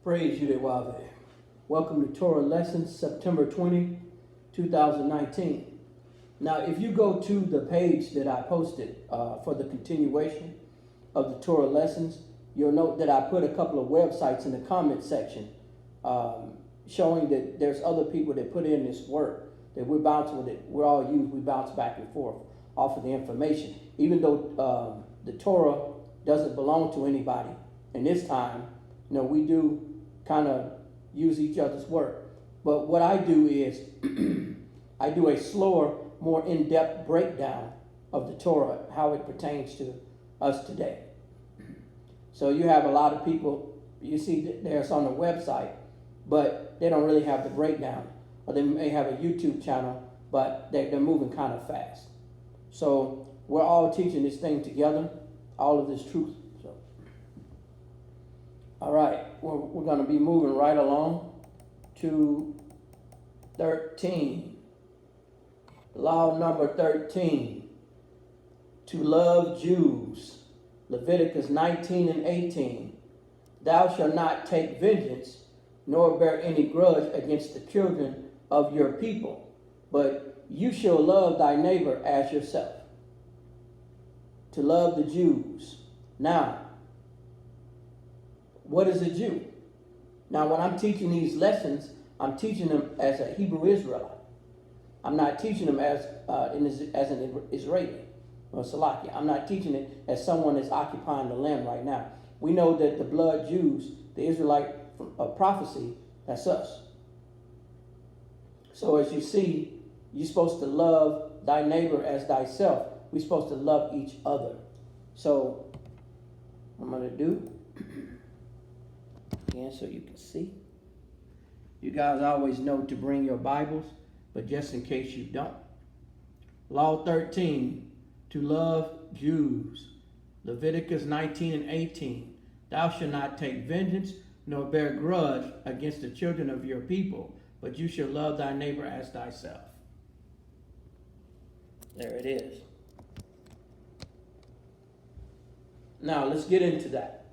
Praise you, Yahweh. Welcome to Torah Lessons, September 20, 2019. Now, if you go to the page that I posted for the continuation of the Torah Lessons, you'll note that I put a couple of websites in the comment section showing that there's other people that put in this work, that we're bouncing with it. We're all used, we bounce back and forth off of the information. Even though the Torah doesn't belong to anybody in this time, we do kind of use each other's work. But what I do is I do a slower, more in-depth breakdown of the Torah, how it pertains to us today. So you have a lot of people, you see there's on the website, but they don't really have the breakdown. Or they may have a YouTube channel, but they're moving kind of fast. So we're all teaching this thing together, all of this truth. All right, we're going to be moving right along to 13. Law number 13, to love Jews. Leviticus 19 and 18. Thou shalt not take vengeance, nor bear any grudge against the children of your people, but you shall love thy neighbor as yourself. To love the Jews. Now, what is a Jew? Now, when I'm teaching these lessons, I'm teaching them as a Hebrew Israelite. I'm not teaching them as an Israeli or Salakia. I'm not teaching it as someone that's occupying the land right now. We know that the blood Jews, the Israelite prophecy, that's us. So as you see, you're supposed to love thy neighbor as thyself. We're supposed to love each other. So what I'm going to do, again, so you can see. You guys always know to bring your Bibles, but just in case you don't. Law 13, to love Jews. Leviticus 19 and 18. Thou shalt not take vengeance, nor bear grudge against the children of your people, but you shall love thy neighbor as thyself. There it is. Now, let's get into that.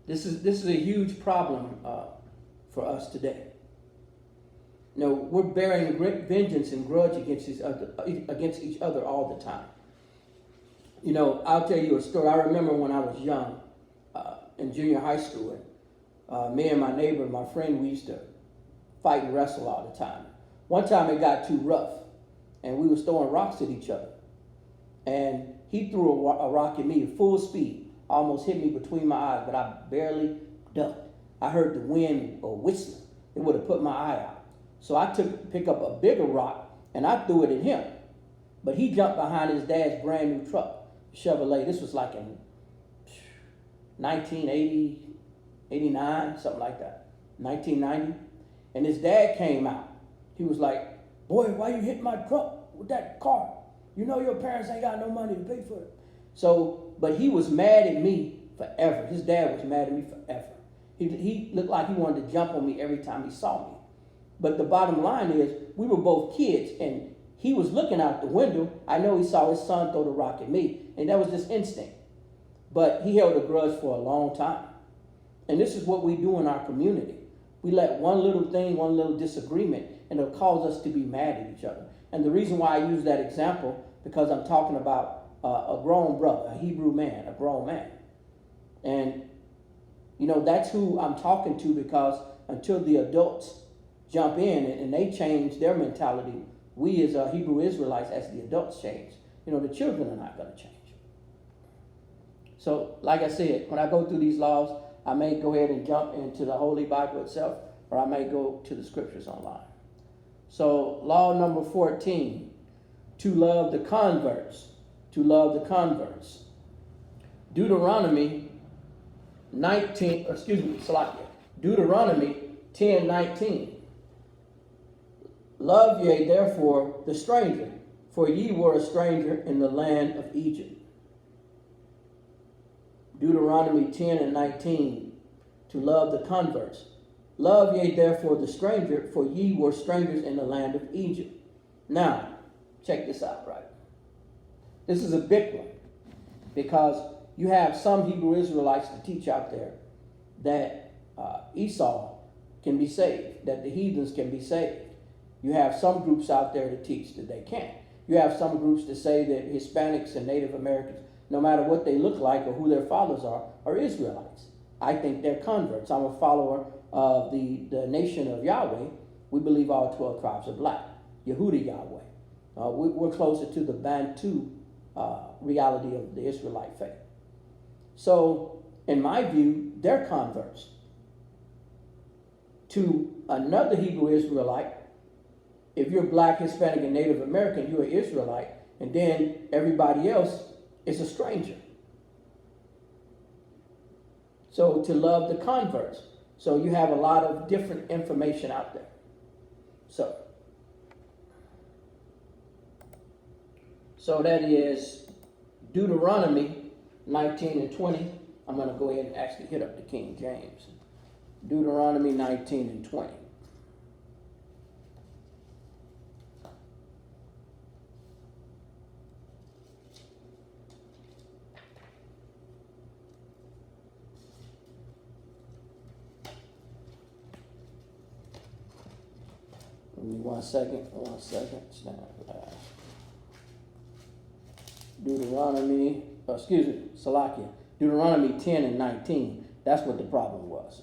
This is a huge problem for us today. We're bearing great vengeance and grudge against each other all the time. I'll tell you a story. I remember when I was young, in junior high school, me and my neighbor, my friend, we used to fight and wrestle all the time. One time it got too rough, and we was throwing rocks at each other. And he threw a rock at me at full speed, almost hit me between my eyes, but I barely ducked. I heard the wind whistling. It would have put my eye out. So I pick up a bigger rock, and I threw it at him. But he jumped behind his dad's brand new truck, Chevrolet. This was like in 1980, 89, something like that, 1990. And his dad came out. He was like, "Boy, why you hit my truck with that car? You know your parents ain't got no money to pay for it." So, but he was mad at me forever. His dad was mad at me forever. He looked like he wanted to jump on me every time he saw me. But the bottom line is, we were both kids, and he was looking out the window. I know he saw his son throw the rock at me, and that was just instinct. But he held a grudge for a long time. And this is what we do in our community. We let one little thing, one little disagreement, and it'll cause us to be mad at each other. And the reason why I use that example, because I'm talking about a grown brother, a Hebrew man, a grown man. And, that's who I'm talking to, because until the adults jump in and they change their mentality, we as Hebrew Israelites, as the adults change, the children are not going to change. So, like I said, when I go through these laws, I may go ahead and jump into the Holy Bible itself, or I may go to the scriptures online. So, law number 14, to love the converts. To love the converts. Deuteronomy 10:19. Love ye therefore the stranger, for ye were a stranger in the land of Egypt. Deuteronomy 10:19, to love the converts. Love ye therefore the stranger, for ye were strangers in the land of Egypt. Now, check this out, right? This is a big one, because you have some Hebrew Israelites to teach out there that Esau can be saved, that the heathens can be saved. You have some groups out there to teach that they can't. You have some groups to say that Hispanics and Native Americans, no matter what they look like or who their fathers are Israelites. I think they're converts. I'm a follower of the nation of Yahweh. We believe all 12 tribes are black. Yehuda Yahweh. We're closer to the Bantu reality of the Israelite faith. So, in my view, they're converts. To another Hebrew Israelite, if you're black, Hispanic, and Native American, you're an Israelite, and then everybody else is a stranger. So to love the converts. So you have a lot of different information out there. So that is Deuteronomy 19 and 20. I'm going to go ahead and actually hit up the King James. Deuteronomy 19 and 20. Give me one second. Stand by. Salakia. Deuteronomy 10 and 19. That's what the problem was.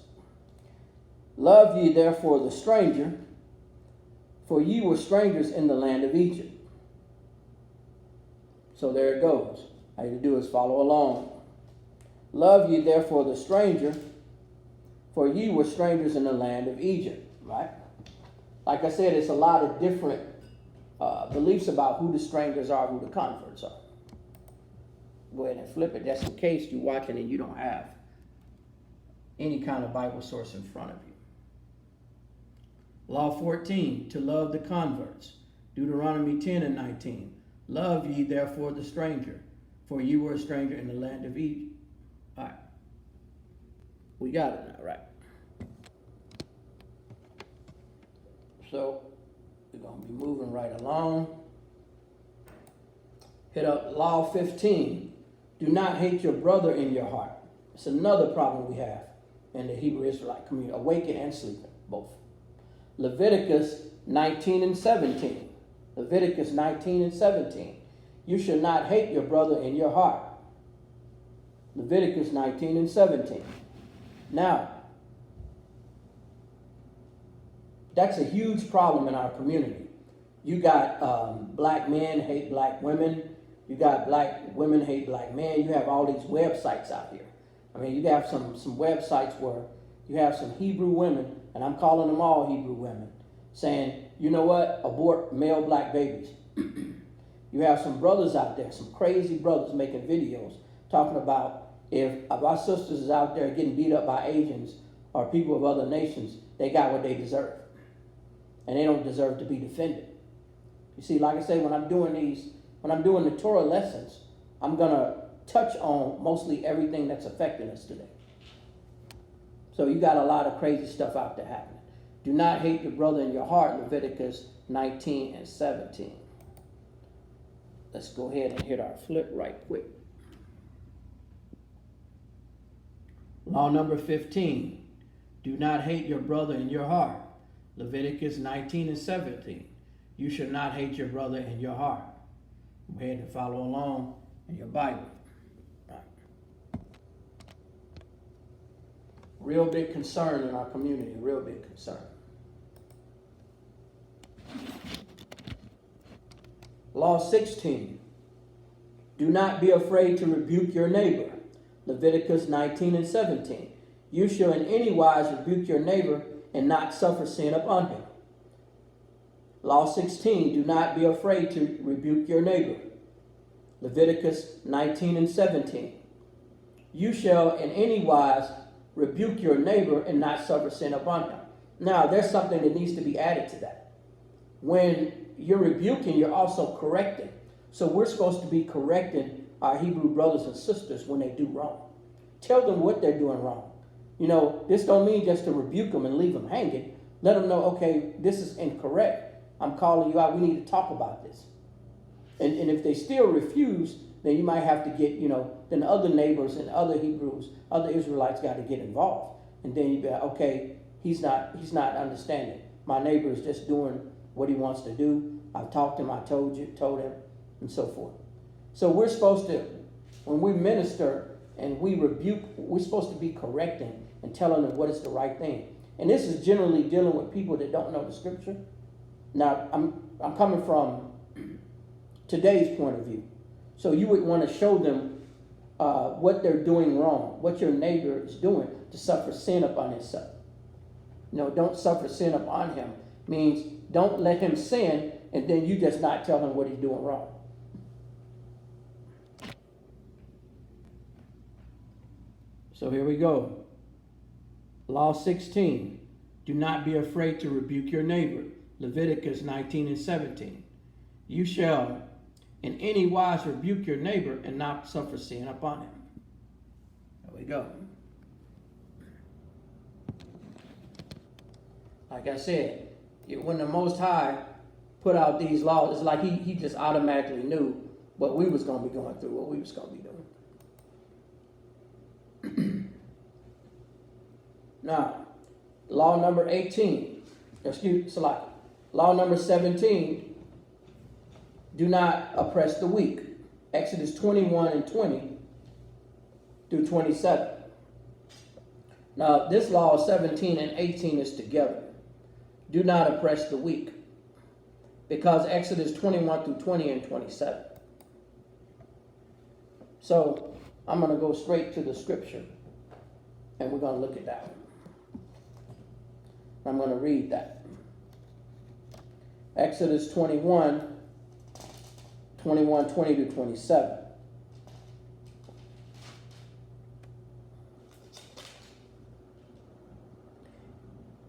Love ye therefore the stranger, for ye were strangers in the land of Egypt. So there it goes. All you have to do is follow along. Love ye therefore the stranger, for ye were strangers in the land of Egypt. Right? Like I said, it's a lot of different beliefs about who the strangers are, who the converts are. Go ahead and flip it. That's in case you're watching and you don't have any kind of Bible source in front of you. Law 14, to love the converts. Deuteronomy 10 and 19. Love ye therefore the stranger, for ye were a stranger in the land of Egypt. All right. We got it now, right? So we're going to be moving right along. Hit up Law 15. Do not hate your brother in your heart. It's another problem we have in the Hebrew Israelite community, awakened and sleeping, both. Leviticus 19 and 17. Leviticus 19 and 17. You should not hate your brother in your heart. Leviticus 19 and 17. Now, that's a huge problem in our community. You got black men hate black women. You got black women hate black men. You have all these websites out here. I mean, you have some websites where you have some Hebrew women, and I'm calling them all Hebrew women, saying, you know what, abort male black babies. You have some brothers out there, some crazy brothers making videos talking about if our sisters is out there getting beat up by Asians or people of other nations, they got what they deserve. And they don't deserve to be defended. You see, like I say, when I'm doing the Torah lessons, I'm going to touch on mostly everything that's affecting us today. So you got a lot of crazy stuff out there happening. Do not hate your brother in your heart, Leviticus 19 and 17. Let's go ahead and hit our flip right quick. Law number 15. Do not hate your brother in your heart. Leviticus 19 and 17. You should not hate your brother in your heart. Go ahead and follow along in your Bible. Right. Real big concern in our community, real big concern. Law 16. Do not be afraid to rebuke your neighbor. Leviticus 19 and 17. You shall in any wise rebuke your neighbor and not suffer sin upon him. Law 16, do not be afraid to rebuke your neighbor. Leviticus 19 and 17. You shall in any wise rebuke your neighbor and not suffer sin upon him. Now, there's something that needs to be added to that. When you're rebuking, you're also correcting. So we're supposed to be correcting our Hebrew brothers and sisters when they do wrong. Tell them what they're doing wrong. You know, this don't mean just to rebuke them and leave them hanging. Let them know, okay, this is incorrect. I'm calling you out. We need to talk about this. And if they still refuse, then you might have to get, then the other neighbors and other Hebrews, other Israelites got to get involved. And then you'd be like, okay, he's not understanding. My neighbor is just doing what he wants to do. I've talked to him, I told him, and so forth. So we're supposed to, when we minister and we rebuke, we're supposed to be correcting and telling them what is the right thing. And this is generally dealing with people that don't know the scripture. Now, I'm coming from today's point of view. So you would want to show them what they're doing wrong, what your neighbor is doing to suffer sin upon himself. Don't suffer sin upon him. Means don't let him sin and then you just not tell him what he's doing wrong. So here we go. Law 16. Do not be afraid to rebuke your neighbor. Leviticus 19 and 17. You shall in any wise rebuke your neighbor and not suffer sin upon him. There we go. Like I said, when the Most High put out these laws, it's like he just automatically knew what we was going to be going through, what we was going to be doing. Now, law number 18, law number 17, do not oppress the weak. Exodus 21 and 20 through 27. Now, this law 17 and 18 is together. Do not oppress the weak. Because Exodus 21 through 20 and 27. So, I'm going to go straight to the scripture. And we're going to look at that one. I'm going to read that. Exodus 21, 20 to 27.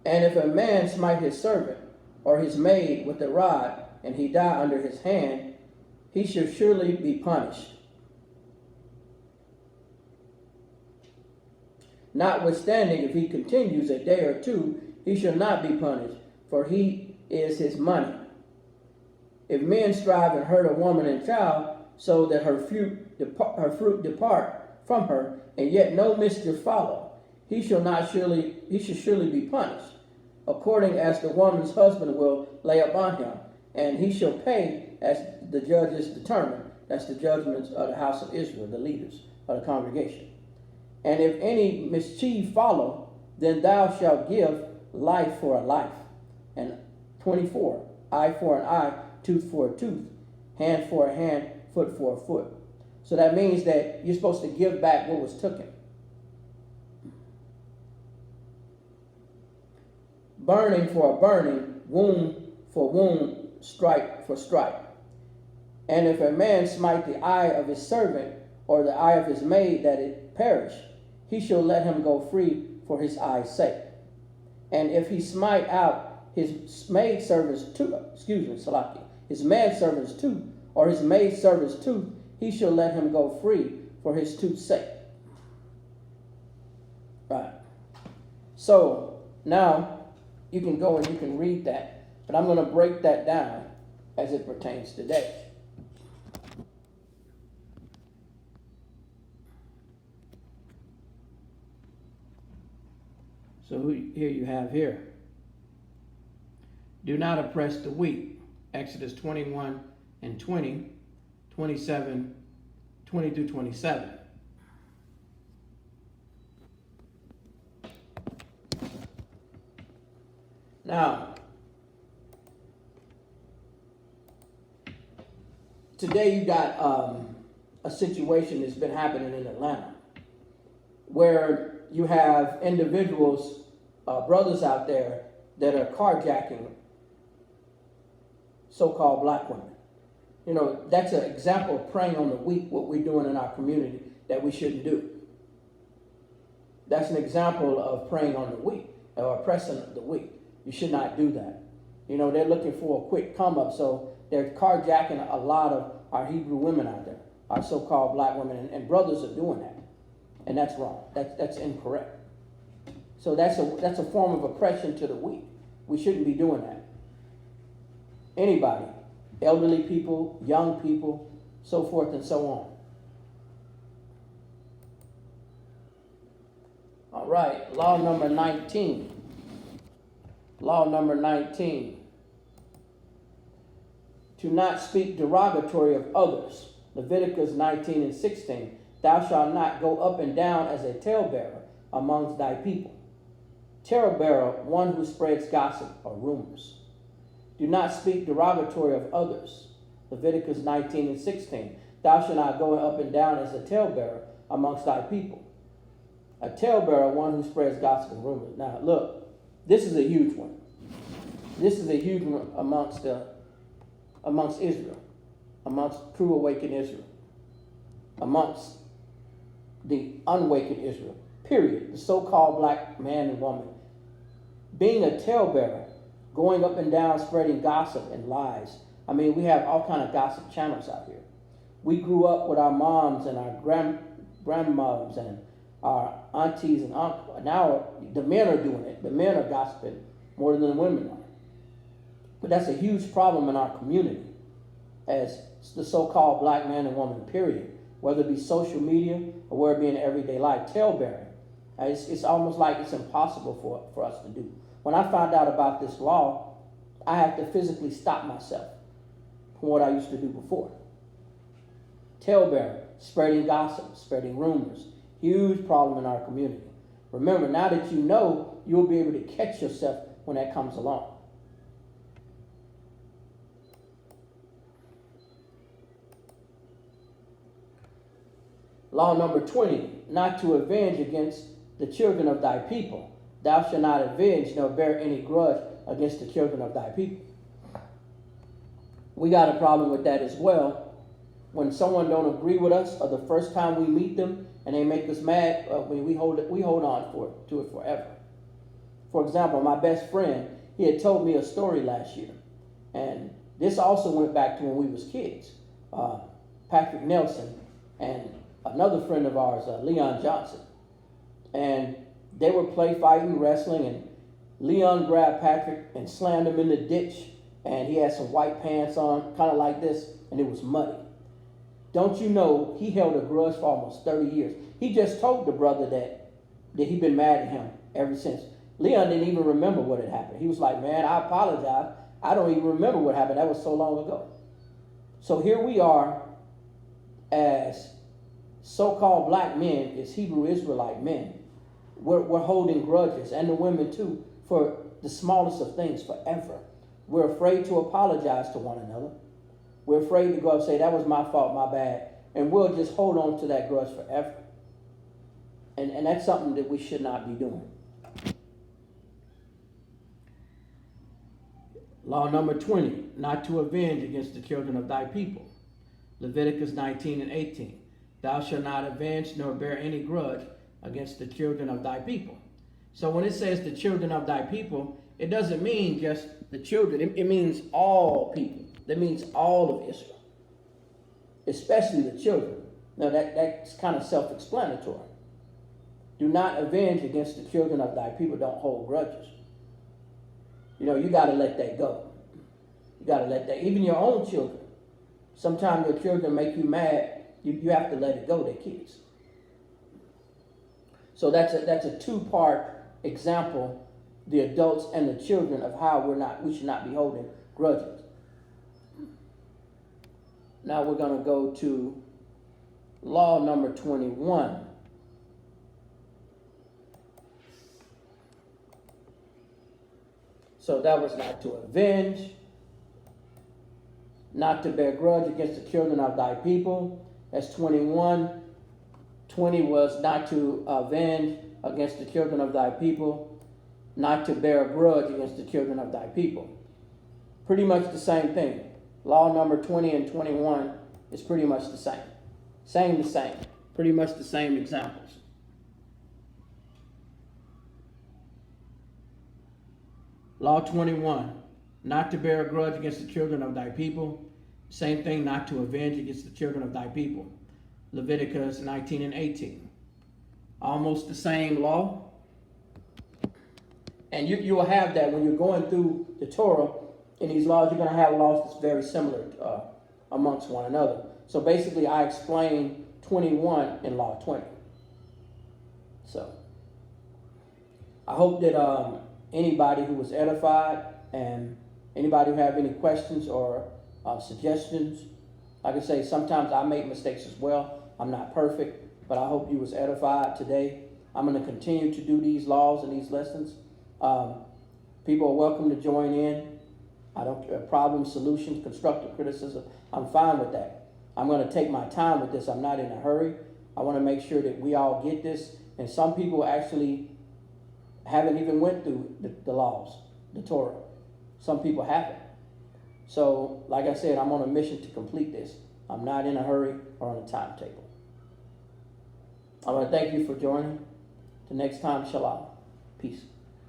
And if a man smite his servant or his maid with a rod, and he die under his hand, he shall surely be punished. Notwithstanding, if he continues a day or two, he shall not be punished, for he is his money. If men strive and hurt a woman and child, so that her fruit depart from her, and yet no mischief follow, he shall surely be punished, according as the woman's husband will lay upon him, and he shall pay as the judges determine. That's the judgments of the house of Israel, the leaders of the congregation. And if any mischief follow, then thou shalt give life for a life. And 24, eye for an eye, tooth for a tooth, hand for a hand, foot for a foot. So that means that you're supposed to give back what was taken. Burning for a burning, wound for wound, stripe for stripe. And if a man smite the eye of his servant or the eye of his maid that it perish, he shall let him go free for his eye's sake. And if he smite out his maidservant's tooth, his manservant's tooth, or his maidservant's tooth, he shall let him go free for his tooth's sake. Right. So now you can go and you can read that, but I'm going to break that down as it pertains today. So here you have here. Do not oppress the weak. Exodus 21 and 20, 27, 20 through 27. Now, today you got a situation that's been happening in Atlanta where you have individuals, brothers out there that are carjacking so-called black women. You know, that's an example of preying on the weak, what we're doing in our community that we shouldn't do. That's an example of preying on the weak or oppressing the weak. You should not do that. You know, they're looking for a quick come up, so they're carjacking a lot of our Hebrew women out there, our so-called black women, and brothers are doing that. And that's wrong. That's incorrect. So that's a form of oppression to the weak. We shouldn't be doing that. Anybody, elderly people, young people, so forth and so on. All right, law number 19. Law number 19. To not speak derogatory of others. Leviticus 19 and 16. Thou shalt not go up and down as a talebearer amongst thy people. Talebearer, one who spreads gossip or rumors. Do not speak derogatory of others. Leviticus 19 and 16. Thou shalt not go up and down as a talebearer amongst thy people. A talebearer, one who spreads gossip and rumors. Now, look, this is a huge one. This is a huge one amongst Israel, amongst true awakened Israel, amongst the unawakened Israel, period. The so-called black man and woman. Being a talebearer, going up and down, spreading gossip and lies. I mean, we have all kind of gossip channels out here. We grew up with our moms and our grandmothers and our aunties and uncles. Now the men are doing it. The men are gossiping more than the women are. But that's a huge problem in our community as the so-called black man and woman, period. Whether it be social media or whether it be in everyday life, talebearing. It's almost like it's impossible for us to do. When I found out about this law, I had to physically stop myself from what I used to do before. Talebearing, spreading gossip, spreading rumors. Huge problem in our community. Remember, now that you know, you'll be able to catch yourself when that comes along. Law number 20, not to avenge against the children of thy people. Thou shalt not avenge nor bear any grudge against the children of thy people. We got a problem with that as well. When someone don't agree with us, or the first time we meet them and they make us mad, we hold on to it forever. For example, my best friend, he had told me a story last year, and this also went back to when we was kids. Patrick Nelson and another friend of ours, Leon Johnson, and they were play fighting, wrestling, and Leon grabbed Patrick and slammed him in the ditch, and he had some white pants on, kind of like this, and it was muddy. Don't you know, he held a grudge for almost 30 years. He just told the brother that he'd been mad at him ever since. Leon didn't even remember what had happened. He was like, man, I apologize. I don't even remember what happened. That was so long ago. So here we are as so-called black men, as Hebrew Israelite men. We're holding grudges, and the women too, for the smallest of things forever. We're afraid to apologize to one another. We're afraid to go up and say, that was my fault, my bad. And we'll just hold on to that grudge forever. And that's something that we should not be doing. Law number 20, not to avenge against the children of thy people. Leviticus 19 and 18. Thou shalt not avenge nor bear any grudge against the children of thy people. So when it says the children of thy people, it doesn't mean just the children. It means all people. That means all of Israel, especially the children. Now that's kind of self-explanatory. Do not avenge against the children of thy people. Don't hold grudges. You know, you got to let that go. You got to let that, even your own children. Sometimes your children make you mad. You have to let it go. They're kids. So that's a two-part example, the adults and the children, of how we should not be holding grudges. Now we're going to go to law number 21. So that was not to avenge, not to bear grudge against the children of thy people. That's 21. 20 was not to avenge against the children of thy people, not to bear a grudge against the children of thy people. Pretty much the same thing. Law number 20 and 21 is pretty much the same. Same. Pretty much the same examples. Law 21, not to bear a grudge against the children of thy people. Same thing, not to avenge against the children of thy people. Leviticus 19 and 18. Almost the same law. And you will have that when you're going through the Torah. In these laws, you're going to have laws that's very similar amongst one another. So basically, I explained 21 in law 20. So, I hope that anybody who was edified and anybody who have any questions or suggestions, like I say, sometimes I make mistakes as well. I'm not perfect, but I hope you was edified today. I'm going to continue to do these laws and these lessons. People are welcome to join in. I don't problem, solutions, constructive criticism. I'm fine with that. I'm going to take my time with this. I'm not in a hurry. I want to make sure that we all get this. And some people actually haven't even went through the laws, the Torah. Some people haven't. So, like I said, I'm on a mission to complete this. I'm not in a hurry or on a timetable. I want to thank you for joining. Till next time, shalom. Peace.